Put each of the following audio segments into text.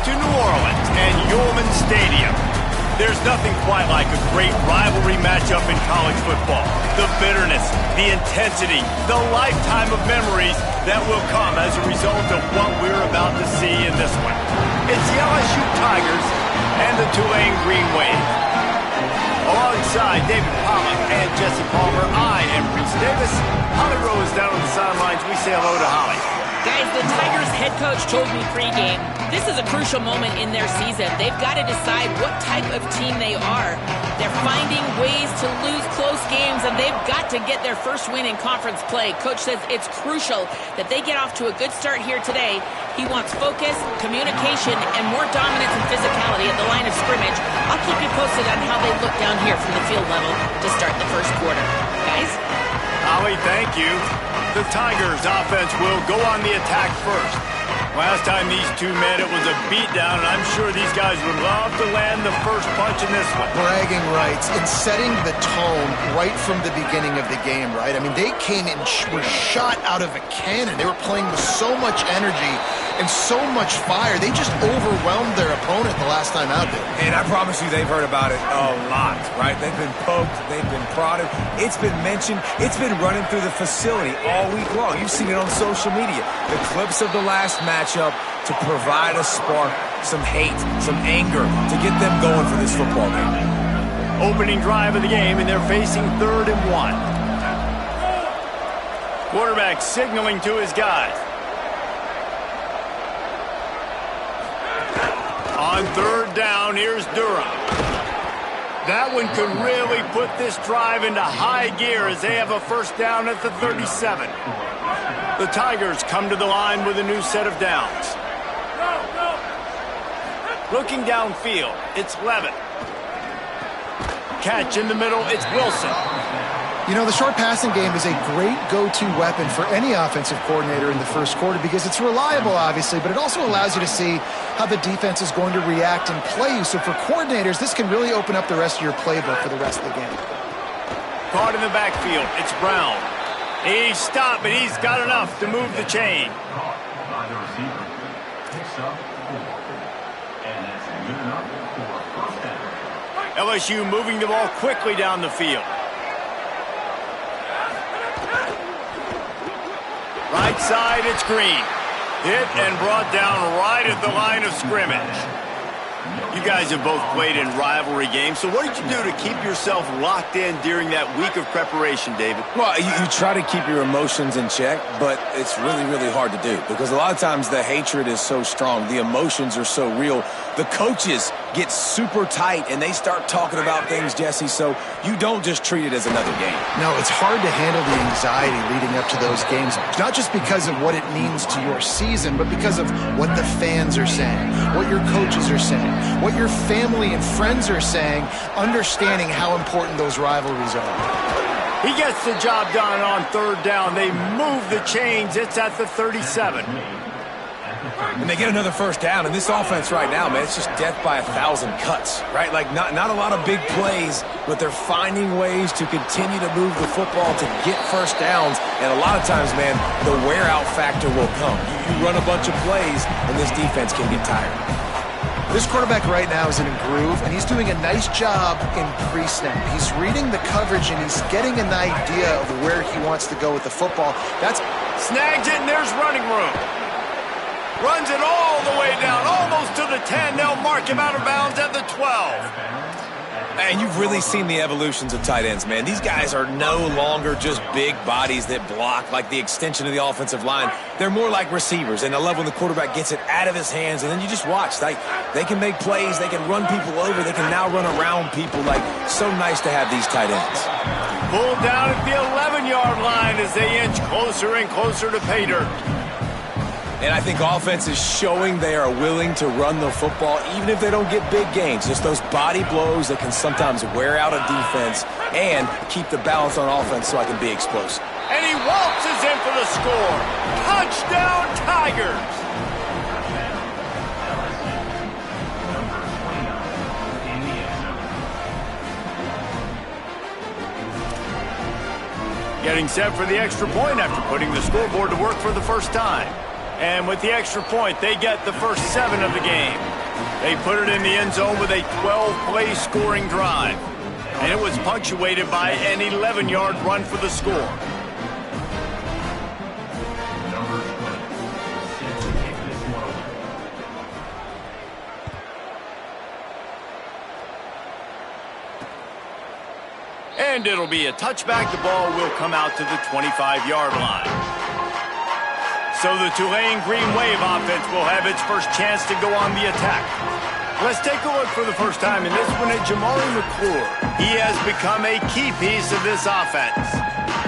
to New Orleans and Yulman Stadium. There's nothing quite like a great rivalry matchup in college football. The bitterness, the intensity, the lifetime of memories that will come as a result of what we're about to see in this one. It's the LSU Tigers and the Tulane Green Wave. Alongside David Pollack and Jesse Palmer, I am Reese Davis. Holly Rowe is down on the sidelines. We say hello to Holly. Guys, the Tigers head coach told me pregame, this is a crucial moment in their season. They've got to decide what type of team they are. They're finding ways to lose close games, and they've got to get their first win in conference play. Coach says it's crucial that they get off to a good start here today. He wants focus, communication, and more dominance and physicality at the line of scrimmage. I'll keep you posted on how they look down here from the field level to start the first quarter. Guys? Holly, thank you. The Tigers offense will go on the attack first. Last time these two met, it was a beatdown, and I'm sure these guys would love to land the first punch in this one. Bragging rights and setting the tone right from the beginning of the game, right? I mean, they came in, were shot out of a cannon. They were playing with so much energy and so much fire. They just overwhelmed their opponent the last time out there. And I promise you they've heard about it a lot, right? They've been poked, they've been prodded. It's been mentioned. It's been running through the facility all week long. You've seen it on social media. The clips of the last matchup to provide a spark, some hate, some anger to get them going for this football game. Opening drive of the game, and they're facing 3rd and 1. Quarterback signaling to his guys. On 3rd down, here's Durham. That one could really put this drive into high gear as they have a first down at the 37. The Tigers come to the line with a new set of downs. Looking downfield, it's Levitt. Catch in the middle, it's Wilson. You know, the short passing game is a great go-to weapon for any offensive coordinator in the first quarter because it's reliable, obviously, but it also allows you to see how the defense is going to react and play you. So for coordinators, this can really open up the rest of your playbook for the rest of the game. Caught in the backfield, it's Brown. He stopped, but he's got enough to move the chain. LSU moving the ball quickly down the field. Right side, it's Green. Hit and brought down right at the line of scrimmage. You guys have both played in rivalry games, so what did you do to keep yourself locked in during that week of preparation, David? Well, you try to keep your emotions in check, but it's really, really hard to do because a lot of times the hatred is so strong. The emotions are so real. The coaches get super tight, and they start talking about things, Jesse, so you don't just treat it as another game. No, it's hard to handle the anxiety leading up to those games, not just because of what it means to your season, but because of what the fans are saying, what your coaches are saying, what your family and friends are saying, understanding how important those rivalries are. He gets the job done on 3rd down. They move the chains. It's at the 37. And they get another first down, and this offense right now, man, it's just death by 1,000 cuts, right? Like, not a lot of big plays, but they're finding ways to continue to move the football to get first downs, and a lot of times, man, the wear-out factor will come. You run a bunch of plays, and this defense can get tired. This quarterback right now is in a groove, and he's doing a nice job in pre-snap. He's reading the coverage, and he's getting an idea of where he wants to go with the football. That's snags it, and there's running room. Runs it all the way down, almost to the 10. They'll mark him out of bounds at the 12. And you've really seen the evolutions of tight ends, man. These guys are no longer just big bodies that block like the extension of the offensive line. They're more like receivers, and I love when the quarterback gets it out of his hands, and then you just watch. They can make plays. They can run people over. They can now run around people. Like, so nice to have these tight ends. Pulled down at the 11-yard line as they inch closer and closer to pay dirt. And I think offense is showing they are willing to run the football, even if they don't get big gains. Just those body blows that can sometimes wear out a defense and keep the balance on offense so I can be explosive. And he waltzes in for the score. Touchdown, Tigers! Getting set for the extra point after putting the scoreboard to work for the first time. And with the extra point, they get the first 7 of the game. They put it in the end zone with a 12-play scoring drive. And it was punctuated by an 11-yard run for the score. And it'll be a touchback. The ball will come out to the 25-yard line. So the Tulane Green Wave offense will have its first chance to go on the attack. Let's take a look for the first time in this one at Jamari McClure. He has become a key piece of this offense.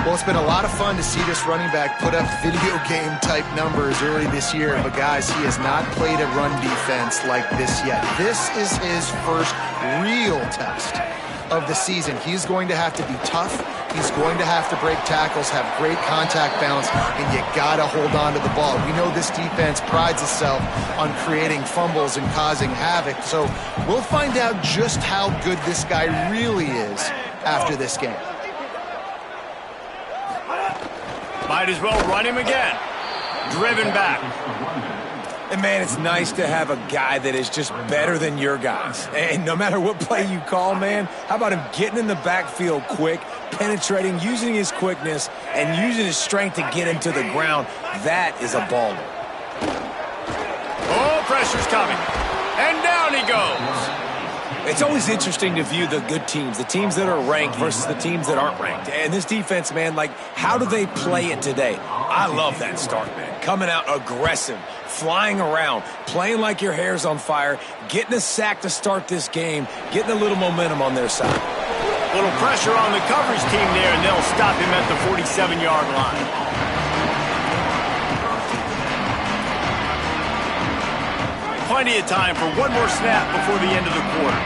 Well, it's been a lot of fun to see this running back put up video game type numbers early this year. But guys, he has not played a run defense like this yet. This is his first real test of the season. He's going to have to be tough. He's going to have to break tackles, have great contact balance, and you gotta hold on to the ball. We know this defense prides itself on creating fumbles and causing havoc, so we'll find out just how good this guy really is after this game. Might as well run him again. Driven back. And, man, it's nice to have a guy that is just better than your guys. And no matter what play you call, man, how about him getting in the backfield quick, penetrating, using his quickness, and using his strength to get him to the ground? That is a baller. Oh, pressure's coming. And down he goes. It's always interesting to view the good teams, the teams that are ranked versus the teams that aren't ranked. And this defense, man, like, how do they play it today? I love that start, man. Coming out aggressive, flying around, playing like your hair's on fire, getting a sack to start this game, getting a little momentum on their side. Little pressure on the coverage team there, and they'll stop him at the 47-yard line. Plenty of time for one more snap before the end of the quarter.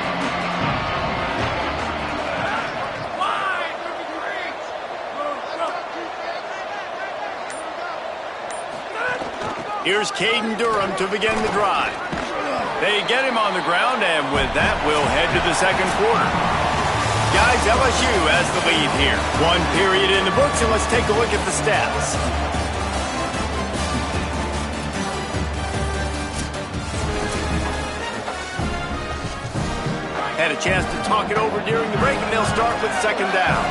Here's Caden Durham to begin the drive. They get him on the ground, and with that, we'll head to the second quarter. Guys, LSU has the lead here. One period in the books, and let's take a look at the stats. Had a chance to talk it over during the break, and they'll start with second down.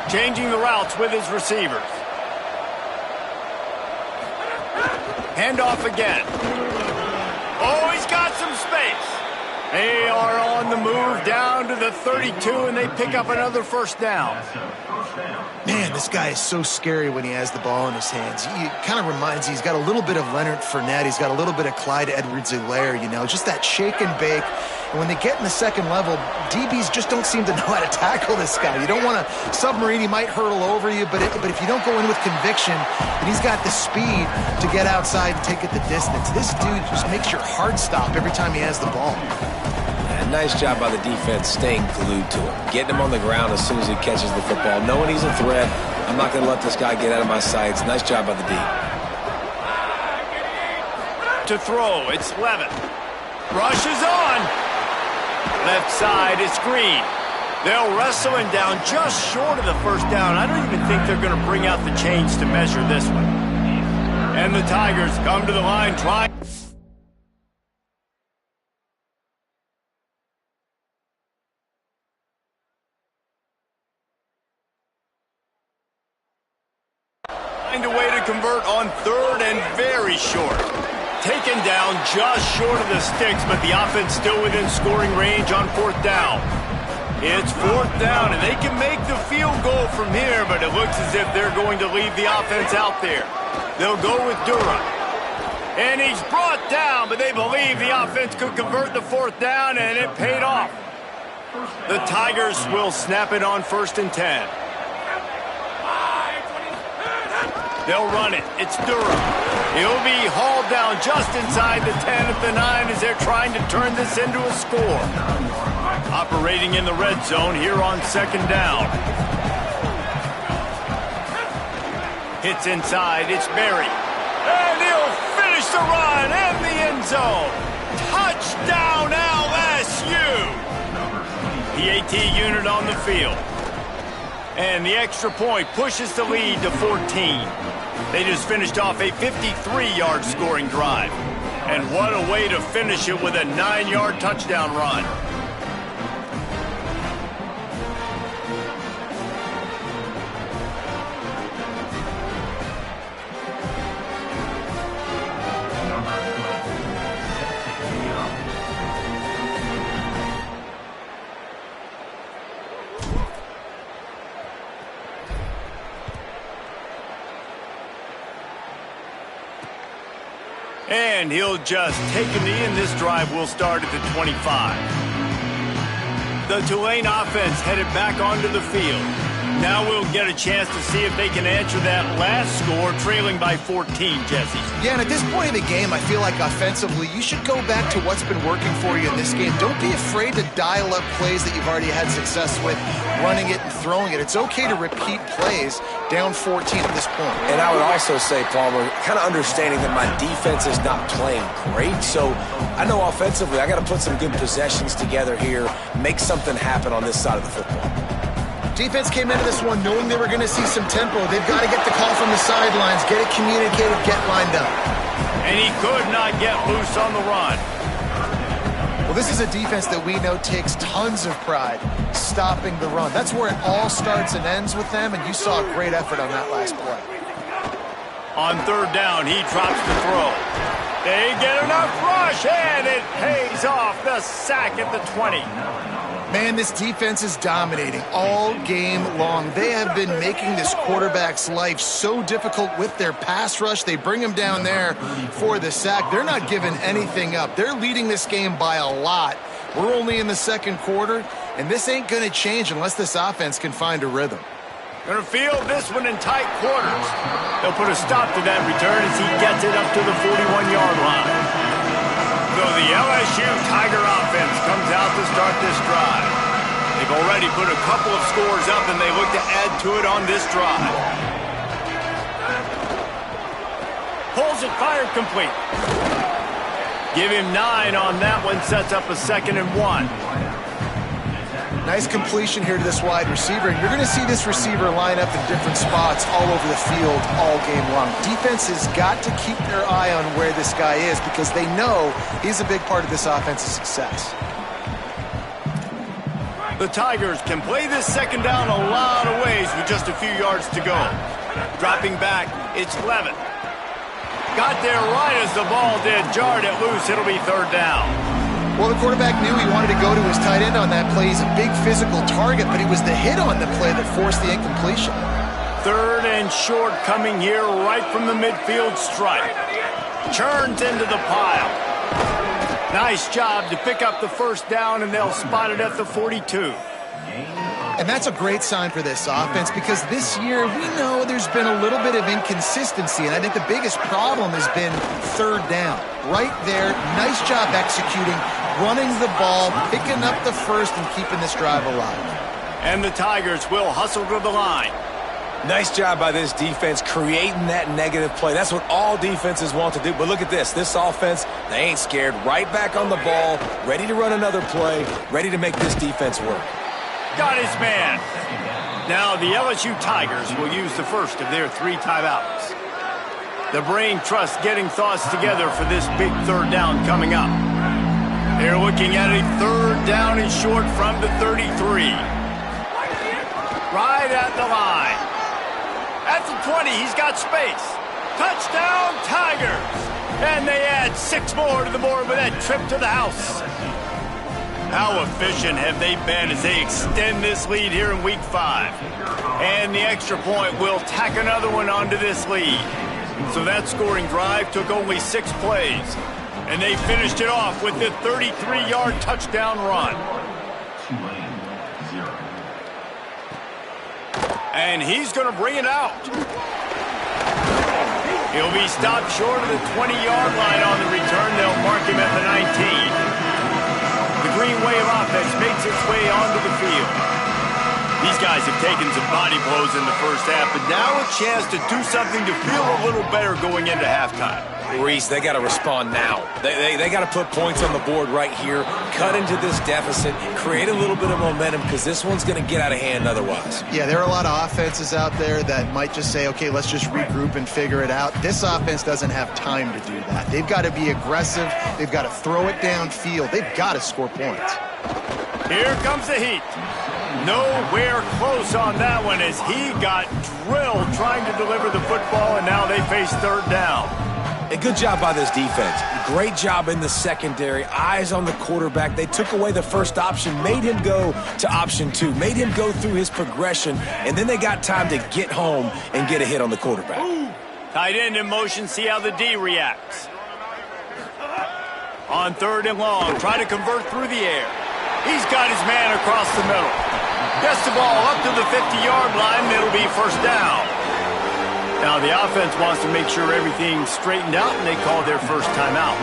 Changing the routes with his receivers. Handoff again. Oh, he's got some space. They are on the move down to the 32, and they pick up another first down. Man, this guy is so scary when he has the ball in his hands. He kind of reminds me, he's got a little bit of Leonard Fournette. He's got a little bit of Clyde Edwards-Helaire, you know, just that shake and bake. And when they get in the second level, DBs just don't seem to know how to tackle this guy. You don't want to submarine. He might hurtle over you, but if you don't go in with conviction, and he's got the speed to get outside and take it the distance. This dude just makes your heart stop every time he has the ball. Nice job by the defense staying glued to him. Getting him on the ground as soon as he catches the football. Knowing he's a threat, I'm not going to let this guy get out of my sights. Nice job by the D. To throw, it's Levin. Rush is on. Left side, it's Green. They'll wrestle him down just short of the first down. I don't even think they're going to bring out the chains to measure this one. And the Tigers come to the line trying. Find a way to convert on third and very short. Taken down just short of the sticks, but the offense still within scoring range on fourth down. It's fourth down, and they can make the field goal from here, but it looks as if they're going to leave the offense out there. They'll go with Durham. And he's brought down, but they believe the offense could convert the fourth down, and it paid off. The Tigers will snap it on 1st and 10. They'll run it. It's Durham. He'll be hauled down just inside the 10 at the 9 as they're trying to turn this into a score. Operating in the red zone here on 2nd down. Hits inside. It's Berry. And he'll finish the run in the end zone. Touchdown LSU. The AT unit on the field. And the extra point pushes the lead to 14. They just finished off a 53-yard scoring drive. And what a way to finish it with a 9-yard touchdown run. And he'll just take a knee, and this drive will start at the 25. The Tulane offense headed back onto the field. Now we'll get a chance to see if they can answer that last score, trailing by 14, Jesse. Yeah, and at this point in the game, I feel like offensively, you should go back to what's been working for you in this game. Don't be afraid to dial up plays that you've already had success with, running it and throwing it. It's okay to repeat plays down 14 at this point. And I would also say, Palmer, kind of understanding that my defense is not playing great, so I know offensively I got to put some good possessions together here, make something happen on this side of the football. Defense came into this one knowing they were going to see some tempo. They've got to get the call from the sidelines, get it communicated, get lined up. And he could not get loose on the run. Well, this is a defense that we know takes tons of pride stopping the run. That's where it all starts and ends with them, and you saw a great effort on that last play. On third down, he drops the throw. They get enough rush, and it pays off. The sack at the 20. Man, this defense is dominating all game long. They have been making this quarterback's life so difficult with their pass rush. They bring him down there for the sack. They're not giving anything up. They're leading this game by a lot. We're only in the second quarter, and this ain't going to change unless this offense can find a rhythm. Going to field this one in tight quarters. They'll put a stop to that return as he gets it up to the 41-yard line. So the LSU Tiger offense comes out to start this drive. They've already put a couple of scores up, and they look to add to it on this drive. Pulls it, fired complete. Give him 9 on that one, sets up a 2nd and 1. Nice completion here to this wide receiver. And you're going to see this receiver line up in different spots all over the field all game long. Defense has got to keep their eye on where this guy is because they know he's a big part of this offense's success. The Tigers can play this second down a lot of ways with just a few yards to go. Dropping back, it's Levitt. Got there right as the ball did. Jarred it loose. It'll be third down. Well, the quarterback knew he wanted to go to his tight end on that play. He's a big physical target, but it was the hit on the play that forced the incompletion. Third and short coming here right from the midfield stripe. Churns into the pile. Nice job to pick up the first down, and they'll spot it at the 42. And that's a great sign for this offense because this year we know there's been a little bit of inconsistency, and I think the biggest problem has been third down. Right there, nice job executing, running the ball, picking up the first, and keeping this drive alive. And the Tigers will hustle to the line. Nice job by this defense creating that negative play. That's what all defenses want to do. But look at this. This offense, they ain't scared. Right back on the ball, ready to run another play, ready to make this defense work. Got his man. Now the LSU Tigers will use the first of their 3 timeouts. The brain trust getting thoughts together for this big third down coming up. They're looking at a third down and short from the 33. Right at the line. At the 20, he's got space. Touchdown, Tigers! And they add 6 more to the board with that trip to the house. How efficient have they been as they extend this lead here in Week 5? And the extra point will tack another one onto this lead. So that scoring drive took only 6 plays. And they finished it off with the 33-yard touchdown run. And he's going to bring it out. He'll be stopped short of the 20-yard line on the return. They'll mark him at the 19. The Green Wave offense makes its way onto the field. These guys have taken some body blows in the first half, but now a chance to do something to feel a little better going into halftime. Reese, they got to respond now. They got to put points on the board right here, cut into this deficit, create a little bit of momentum because this one's going to get out of hand otherwise. Yeah, there are a lot of offenses out there that might just say, okay, let's just regroup and figure it out. This offense doesn't have time to do that. They've got to be aggressive. They've got to throw it downfield. They've got to score points. Here comes the heat. Nowhere close on that one as he got drilled trying to deliver the football, and now they face third down. A good job by this defense. Great job in the secondary. Eyes on the quarterback. They took away the first option, made him go to option 2, made him go through his progression, and then they got time to get home and get a hit on the quarterback. Tight end in motion, see how the D reacts. On third and long, try to convert through the air. He's got his man across the middle. Gets the ball up to the 50-yard line, and it'll be first down. Now the offense wants to make sure everything's straightened out, and they call their first timeout.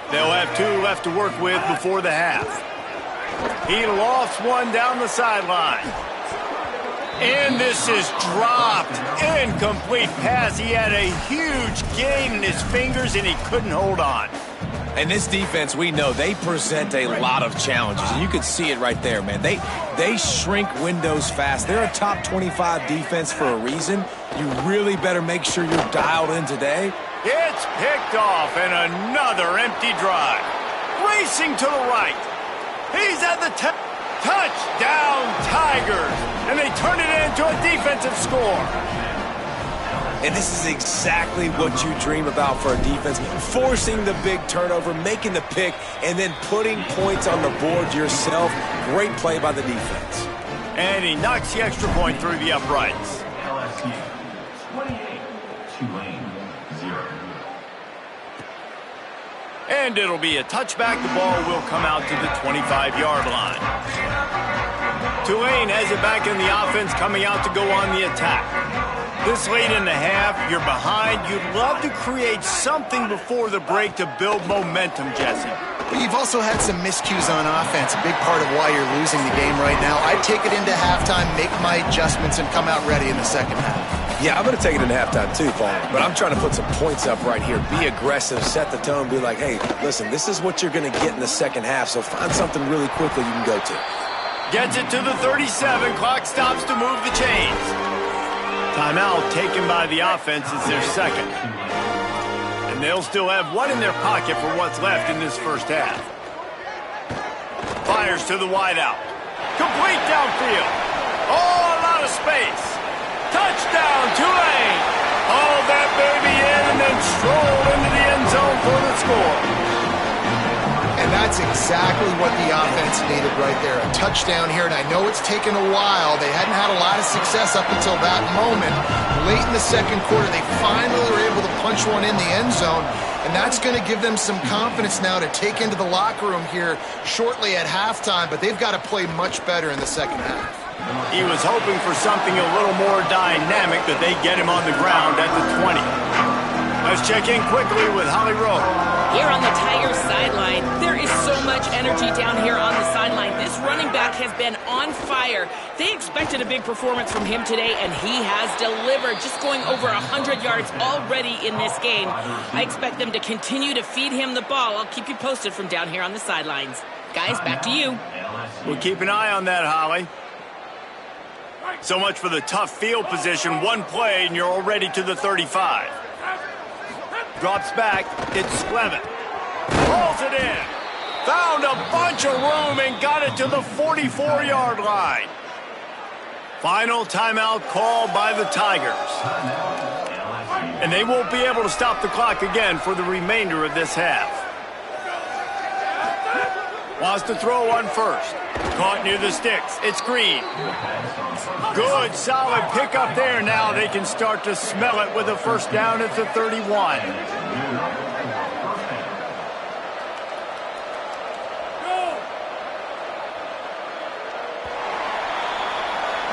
They'll have 2 left to work with before the half. He lofts one down the sideline. And this is dropped. Incomplete pass. He had a huge gain in his fingers, and he couldn't hold on. And this defense, we know, they present a lot of challenges. And you can see it right there, man. They shrink windows fast. They're a top 25 defense for a reason. You really better make sure you're dialed in today. It's picked off, and another empty drive. Racing to the right. He's at the touchdown Tigers. And they turn it into a defensive score. And this is exactly what you dream about for a defense. Forcing the big turnover, making the pick, and then putting points on the board yourself. Great play by the defense. And he knocks the extra point through the uprights. LSU 28, Tulane 0. And it'll be a touchback. The ball will come out to the 25-yard line. Tulane has it back in the offense, coming out to go on the attack. This late in the half, you're behind. You'd love to create something before the break to build momentum, Jesse. But you've also had some miscues on offense, a big part of why you're losing the game right now. I'd take it into halftime, make my adjustments, and come out ready in the second half. Yeah, I'm going to take it into halftime too, Paul. But I'm trying to put some points up right here. Be aggressive, set the tone, be like, hey, listen, this is what you're going to get in the second half, so find something really quickly you can go to. Gets it to the 37. Clock stops to move the chains. Timeout taken by the offense is their second. And they'll still have one in their pocket for what's left in this first half. Fires to the wideout. Complete downfield. Oh, a lot of space. Touchdown, Tulane. Haul that baby in and then stroll into the end zone for the score. And that's exactly what the offense needed right there. A touchdown here, and I know it's taken a while. They hadn't had a lot of success up until that moment. Late in the second quarter, they finally were able to punch one in the end zone, and that's going to give them some confidence now to take into the locker room here shortly at halftime, but they've got to play much better in the second half. He was hoping for something a little more dynamic, that they get him on the ground at the 20. Let's check in quickly with Holly Rowe. Here on the Tigers sideline, there is so much energy down here on the sideline. This running back has been on fire. They expected a big performance from him today, and he has delivered, just going over 100 yards already in this game. I expect them to continue to feed him the ball. I'll keep you posted from down here on the sidelines. Guys, back to you. We'll keep an eye on that, Holly. So much for the tough field position. One play, and you're already to the 35. Drops back. It's Slevin. Pulls it in. Found a bunch of room and got it to the 44-yard line. Final timeout called by the Tigers. And they won't be able to stop the clock again for the remainder of this half. Wants to throw on first. Caught near the sticks. It's Green. Good, solid pickup there. Now they can start to smell it with a first down at the 31.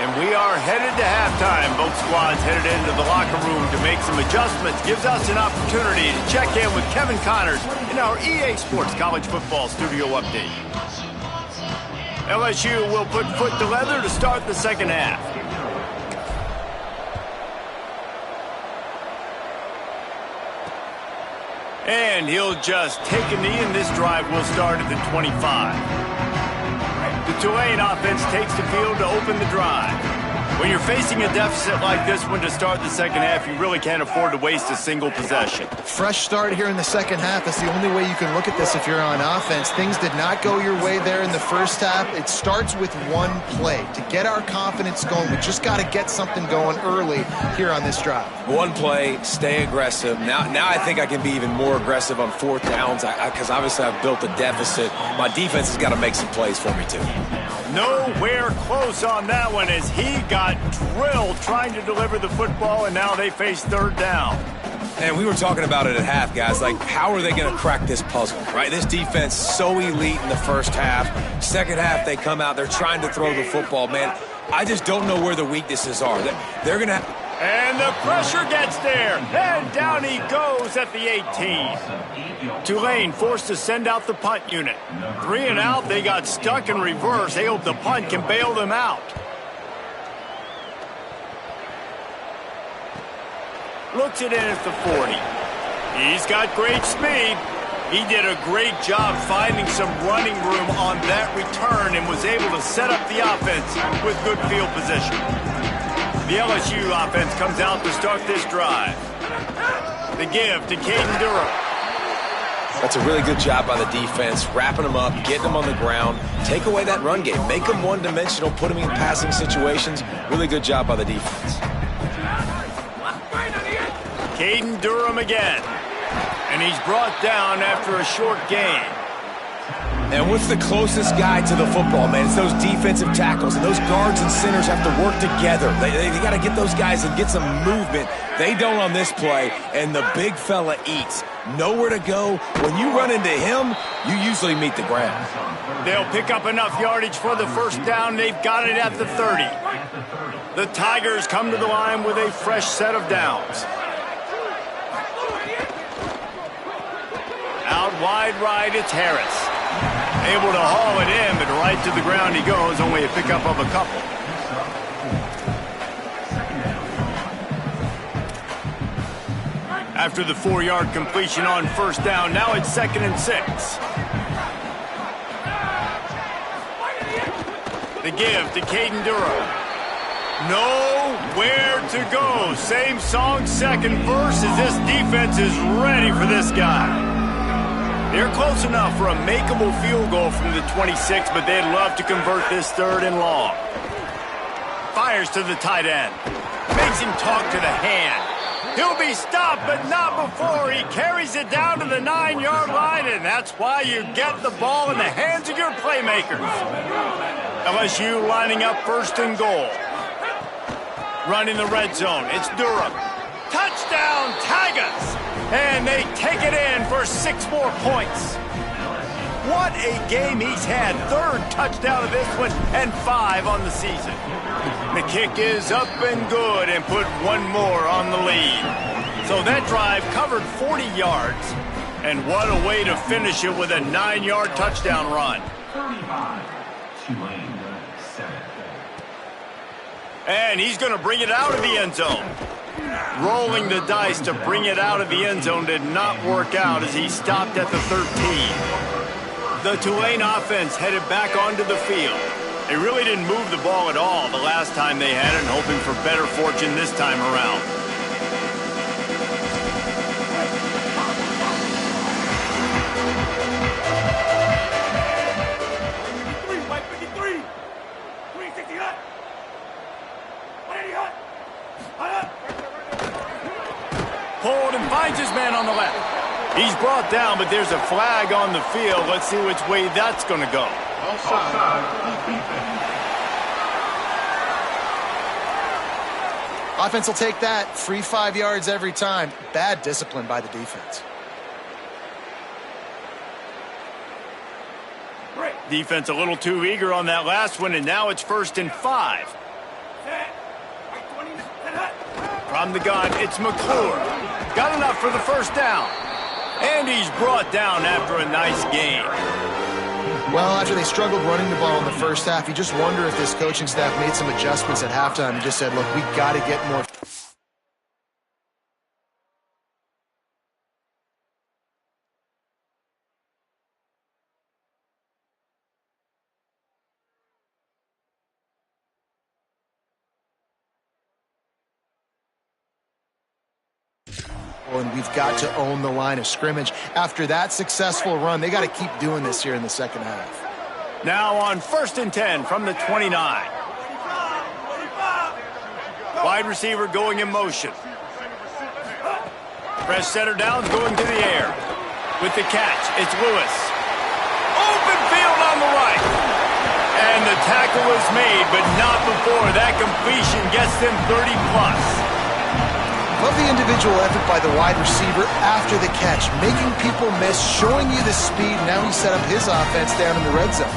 And we are headed to halftime. Both squads headed into the locker room to make some adjustments. Gives us an opportunity to check in with Kevin Connors in our EA Sports College Football Studio Update. LSU will put foot to leather to start the second half. And he'll just take a knee, and this drive will start at the 25. The Tulane offense takes the field to open the drive. When you're facing a deficit like this one to start the second half, you really can't afford to waste a single possession. Fresh start here in the second half. That's the only way you can look at this if you're on offense. Things did not go your way there in the first half. It starts with one play. To get our confidence going, we just got to get something going early here on this drive. One play, stay aggressive. Now I think I can be even more aggressive on fourth downs because obviously I've built a deficit. My defense has got to make some plays for me too. Nowhere close on that one as he got drilled trying to deliver the football, and now they face third down. And we were talking about it at half, guys. Like, how are they going to crack this puzzle, right? This defense so elite in the first half. Second half, they come out. They're trying to throw the football, man. I just don't know where the weaknesses are. They're going to have... And the pressure gets there. And down he goes at the 18. Tulane forced to send out the punt unit. 3 and out, they got stuck in reverse. They hope the punt can bail them out. Looks it in at the 40. He's got great speed. He did a great job finding some running room on that return and was able to set up the offense with good field position. The LSU offense comes out to start this drive. The give to Caden Durham. That's a really good job by the defense, wrapping them up, getting them on the ground, take away that run game, make them one-dimensional, put them in passing situations. Really good job by the defense. Caden Durham again. And he's brought down after a short gain. And what's the closest guy to the football, man? It's those defensive tackles, and those guards and centers have to work together. They got to get those guys and get some movement. They don't on this play, and the big fella eats. Nowhere to go. When you run into him, you usually meet the ground. They'll pick up enough yardage for the first down. They've got it at the 30. The Tigers come to the line with a fresh set of downs. Out wide right, it's Harris. Able to haul it in, but right to the ground he goes, only a pickup of a couple. After the 4-yard completion on first down, now it's 2nd and 6. The give to Caden Durham. Nowhere to go. Same song, second verse, as this defense is ready for this guy. They're close enough for a makeable field goal from the 26, but they'd love to convert this 3rd and long. Fires to the tight end. Makes him talk to the hand. He'll be stopped, but not before he carries it down to the 9-yard line, and that's why you get the ball in the hands of your playmakers. LSU lining up 1st and goal. Running the red zone. It's Durham. Touchdown, Tigers! And they take it in for 6 more points. What a game he's had. 3rd touchdown of this one and 5 on the season. The kick is up and good and put 1 more on the lead. So that drive covered 40 yards. And what a way to finish it with a 9-yard touchdown run. 35, Tulane, 7. And he's going to bring it out of the end zone. Rolling the dice to bring it out of the end zone did not work out as he stopped at the 13. The Tulane offense headed back onto the field. They really didn't move the ball at all the last time they had it, hoping for better fortune this time around. Pulled and finds his man on the left. He's brought down, but there's a flag on the field. Let's see which way that's going to go. Offense will take that. Free 5 yards every time. Bad discipline by the defense. Defense a little too eager on that last one, and now it's 1st and 5. From the gun, it's McClure. Got enough for the first down. And he's brought down after a nice game. Well, after they struggled running the ball in the first half, you just wonder if this coaching staff made some adjustments at halftime and just said, look, we got to get more and we've got to own the line of scrimmage. After that successful run, they got to keep doing this here in the second half. Now on 1st and 10 from the 29. Wide receiver going in motion. Fresh setter downs going to the air. With the catch, it's Lewis. Open field on the right. And the tackle is made, but not before that completion gets them 30-plus. Love the individual effort by the wide receiver after the catch, making people miss, showing you the speed. Now he set up his offense down in the red zone.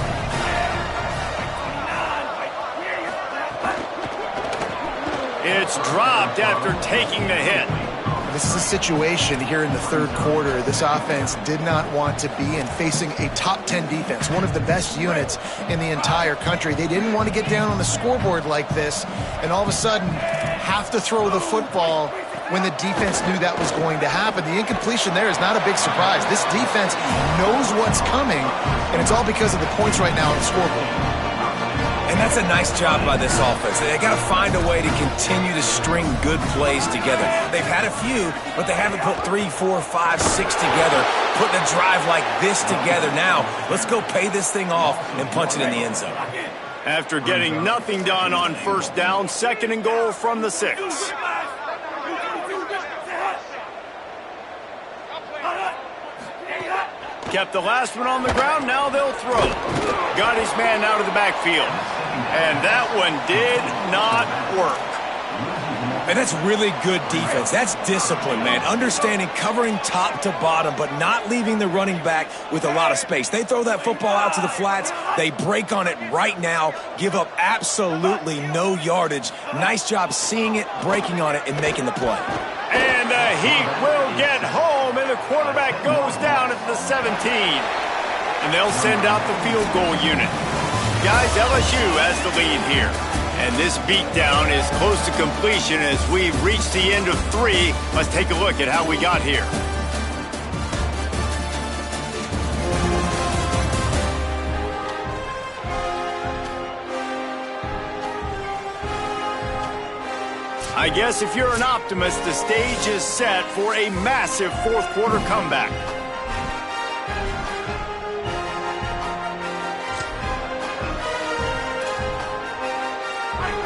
It's dropped after taking the hit. This is a situation here in the third quarter this offense did not want to be in, facing a top 10 defense, one of the best units in the entire country. They didn't want to get down on the scoreboard like this and all of a sudden have to throw the football when the defense knew that was going to happen. The incompletion there is not a big surprise. This defense knows what's coming, and it's all because of the points right now on the scoreboard. And that's a nice job by this offense. They got to find a way to continue to string good plays together. They've had a few, but they haven't put 3, 4, 5, 6 together, putting a drive like this together. Now, let's go pay this thing off and punch it in the end zone. After getting nothing done on first down, 2nd and goal from the 6. Kept the last one on the ground, now they'll throw. Got his man out of the backfield. And that one did not work. And that's really good defense. That's discipline, man. Understanding covering top to bottom, but not leaving the running back with a lot of space. They throw that football out to the flats. They break on it right now, give up absolutely no yardage. Nice job seeing it, breaking on it, and making the play. And the Heat will get home, and the quarterback goes down at the 17. And they'll send out the field goal unit. Guys, LSU has the lead here. And this beatdown is close to completion as we've reached the end of 3. Let's take a look at how we got here. I guess if you're an optimist, the stage is set for a massive fourth quarter comeback.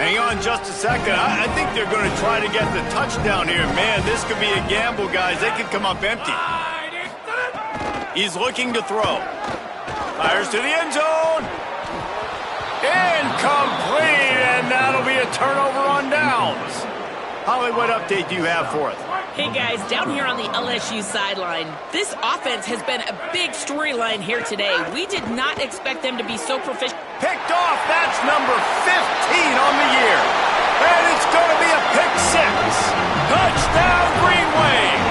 Hang on just a second. I think they're going to try to get the touchdown here. Man, this could be a gamble, guys. They could come up empty. He's looking to throw. Fires to the end zone. Incomplete, and that'll be a turnover on downs. Holly, what update do you have for us? Hey guys, down here on the LSU sideline, this offense has been a big storyline here today. We did not expect them to be so proficient. Picked off, that's number 15 on the year. And it's going to be a pick 6. Touchdown, Greenway.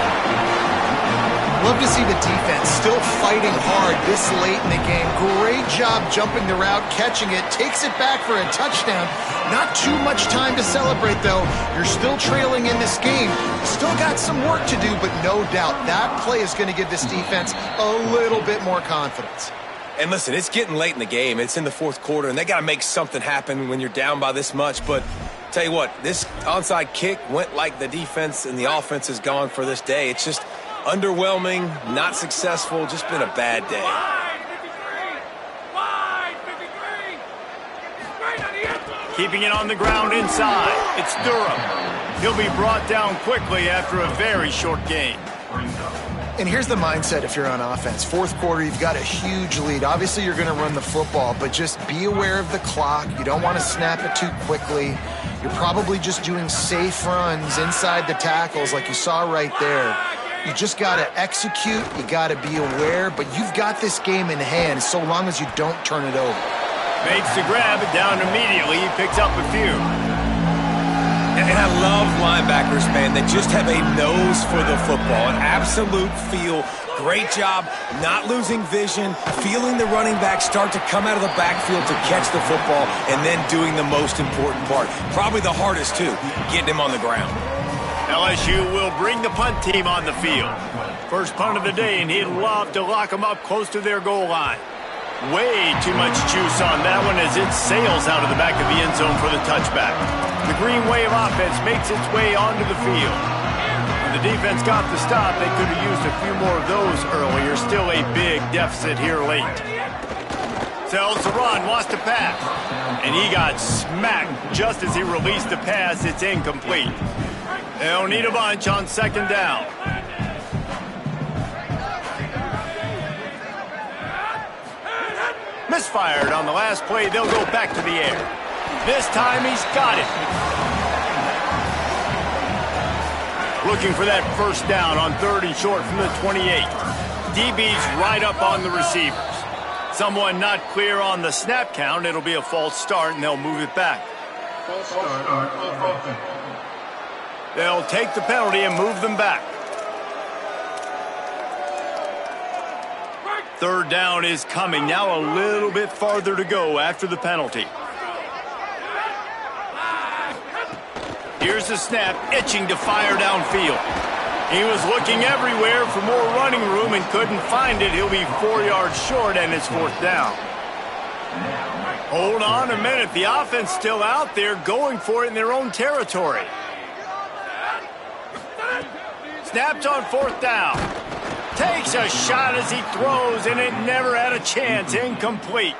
Love to see the defense still fighting hard this late in the game. Great job jumping the route, catching it, takes it back for a touchdown. Not too much time to celebrate, though. You're still trailing in this game. Still got some work to do, but no doubt that play is going to give this defense a little bit more confidence. And listen, it's getting late in the game. It's in the fourth quarter, and they got to make something happen when you're down by this much. But tell you what, this onside kick went like the defense and the offense is gone for this day. It's just underwhelming, not successful, just been a bad day. Keeping it on the ground inside. It's Durham. He'll be brought down quickly after a very short game. And here's the mindset if you're on offense. Fourth quarter, you've got a huge lead. Obviously, you're going to run the football, but just be aware of the clock. You don't want to snap it too quickly. You're probably just doing safe runs inside the tackles like you saw right there. You just got to execute. You got to be aware, but you've got this game in hand so long as you don't turn it over. Makes the grab, it down immediately. He picks up a few. And I love linebackers, man, that just have a nose for the football, an absolute feel. Great job not losing vision, feeling the running back start to come out of the backfield to catch the football, and then doing the most important part. Probably the hardest, too, getting him on the ground. LSU will bring the punt team on the field. First punt of the day, and he'd love to lock them up close to their goal line. Way too much juice on that one as it sails out of the back of the end zone for the touchback. The Green Wave offense makes its way onto the field. When the defense got the stop, they could have used a few more of those earlier. Still a big deficit here late. Sells the run, wants to pass. And he got smacked just as he released the pass. It's incomplete. They'll need a bunch on second down. Misfired on the last play. They'll go back to the air. This time he's got it. Looking for that first down on 3rd and short from the 28. DB's right up on the receivers. Someone not clear on the snap count. It'll be a false start, and they'll move it back. They'll take the penalty and move them back. 3rd down is coming. Now a little bit farther to go after the penalty. Here's the snap, itching to fire downfield. He was looking everywhere for more running room and couldn't find it. He'll be 4 yards short, and it's 4th down. Hold on a minute. The offense still out there going for it in their own territory. Snapped on 4th down. Takes a shot as he throws, and it never had a chance. Incomplete.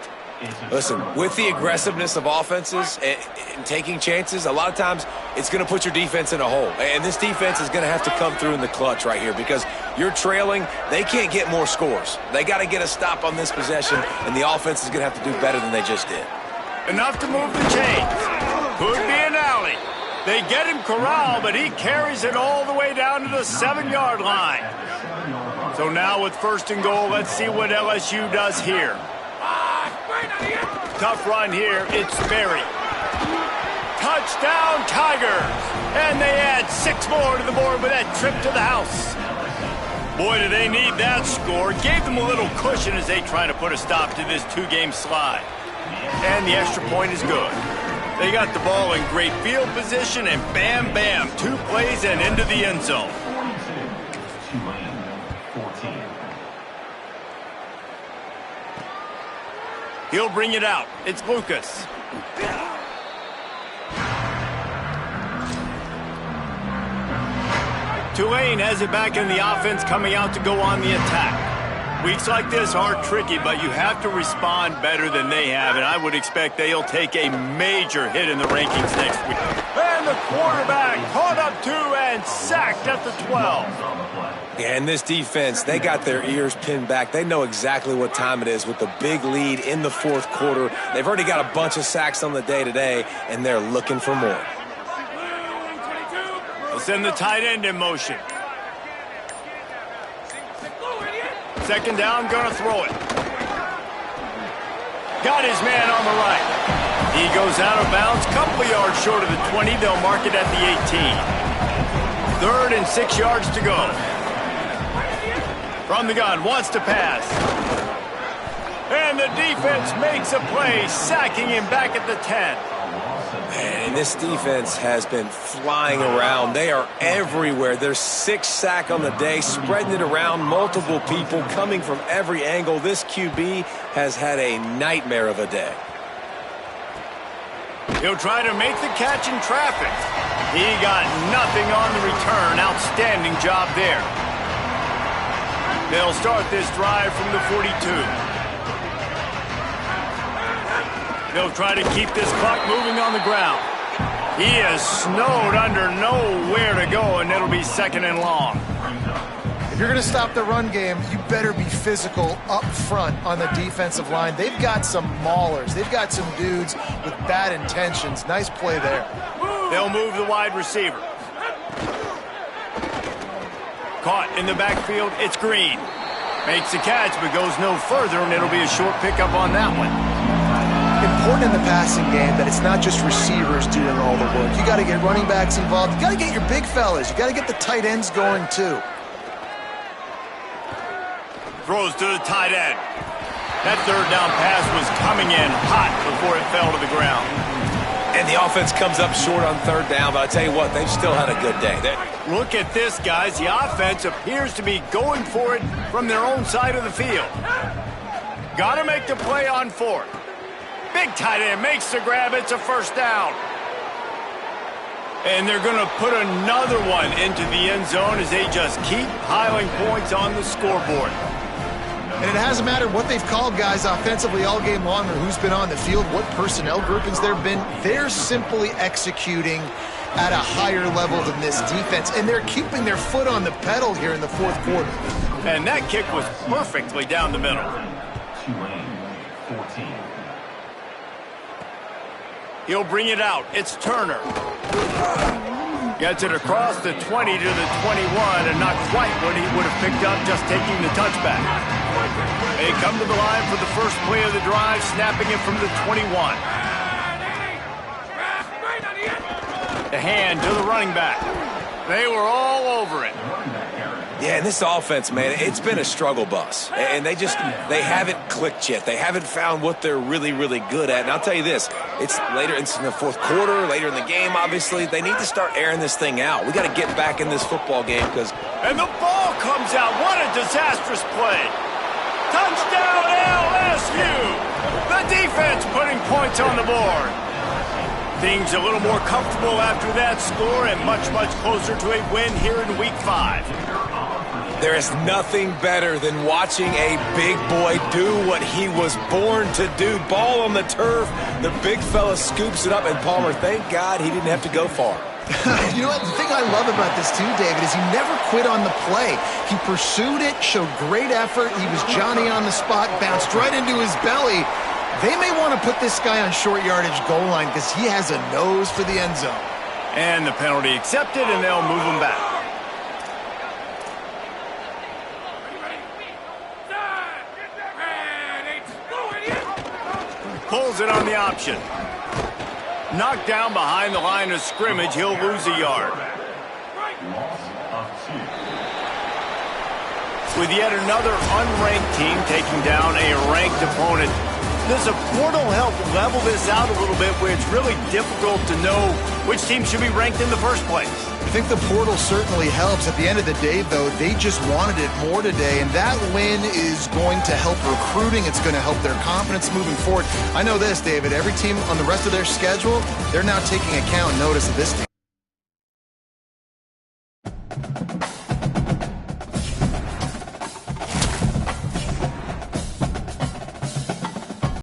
Listen, with the aggressiveness of offenses and taking chances, a lot of times it's going to put your defense in a hole. And this defense is going to have to come through in the clutch right here because you're trailing. They can't get more scores. They got to get a stop on this possession, and the offense is going to have to do better than they just did. Enough to move the chains. Could be an alley. They get him corralled, but he carries it all the way down to the 7-yard line. So now with 1st and goal, let's see what LSU does here. Tough run here. It's Berry. Touchdown, Tigers. And they add 6 more to the board with that trip to the house. Boy, do they need that score. Gave them a little cushion as they try to put a stop to this 2-game slide. And the extra point is good. They got the ball in great field position, and bam, bam, 2 plays and into the end zone. He'll bring it out. It's Lucas. Tulane has it back in the offense, coming out to go on the attack. Weeks like this are tricky, but you have to respond better than they have, and I would expect they'll take a major hit in the rankings next week. And the quarterback caught up 2 and sacked at the 12. Yeah, and this defense, they got their ears pinned back. They know exactly what time it is with the big lead in the 4th quarter. They've already got a bunch of sacks on the day today, and they're looking for more. They'll send the tight end in motion. 2nd down, gonna throw it. Got his man on the right. He goes out of bounds, couple yards short of the 20. They'll mark it at the 18. 3rd and 6 yards to go. From the gun, wants to pass. And the defense makes a play, sacking him back at the 10. And this defense has been flying around. They are everywhere. There's 6 sacks on the day, spreading it around, multiple people coming from every angle. This QB has had a nightmare of a day. He'll try to make the catch in traffic. He got nothing on the return. Outstanding job there. They'll start this drive from the 42. They'll try to keep this clock moving on the ground. He is snowed under, nowhere to go, and it'll be 2nd and long. If you're going to stop the run game, you better be physical up front on the defensive line. They've got some maulers. They've got some dudes with bad intentions. Nice play there. They'll move the wide receiver. Caught in the backfield, it's Green. Makes the catch, but goes no further, and it'll be a short pickup on that one. Important in the passing game that it's not just receivers doing all the work. You got to get running backs involved. You got to get your big fellas. You got to get the tight ends going too. Throws to the tight end. That 3rd down pass was coming in hot before it fell to the ground. And the offense comes up short on 3rd down, but I tell you what, they've still had a good day. Look at this, guys. The offense appears to be going for it from their own side of the field. Got to make the play on 4th. Big tight end makes the grab. It's a 1st down. And they're going to put another one into the end zone as they just keep piling points on the scoreboard. And it hasn't mattered what they've called guys offensively all game long or who's been on the field, what personnel groupings there have been. They're simply executing at a higher level than this defense, and they're keeping their foot on the pedal here in the fourth quarter. And that kick was perfectly down the middle. Tulane 14. He'll bring it out. It's Turner. Gets it across the 20 to the 21, and not quite what he would have picked up just taking the touchback. They come to the line for the first play of the drive, snapping it from the 21. The hand to the running back. They were all over it. Yeah, and this offense, man, it's been a struggle bus. And they haven't clicked yet. They haven't found what they're really, really good at. And I'll tell you this, it's in the fourth quarter, later in the game, obviously. They need to start airing this thing out. We got to get back in this football game because... And the ball comes out. What a disastrous play. Touchdown, LSU. The defense putting points on the board. Things a little more comfortable after that score and much, much closer to a win here in Week 5. There is nothing better than watching a big boy do what he was born to do. Ball on the turf, the big fella scoops it up, and Palmer, thank God he didn't have to go far. You know what? The thing I love about this too, David, is he never quit on the play. He pursued it, showed great effort. He was Johnny on the spot, bounced right into his belly. They may want to put this guy on short yardage goal line because he has a nose for the end zone. And the penalty accepted, and they'll move him back. Pulls it on the option. Knocked down behind the line of scrimmage. He'll lose a yard. Loss of 2. With yet another unranked team taking down a ranked opponent, does a portal help level this out a little bit where it's really difficult to know which team should be ranked in the first place? I think the portal certainly helps. At the end of the day, though, they just wanted it more today, and that win is going to help recruiting. It's going to help their confidence moving forward. I know this, David, every team on the rest of their schedule, they're now taking account notice of this team.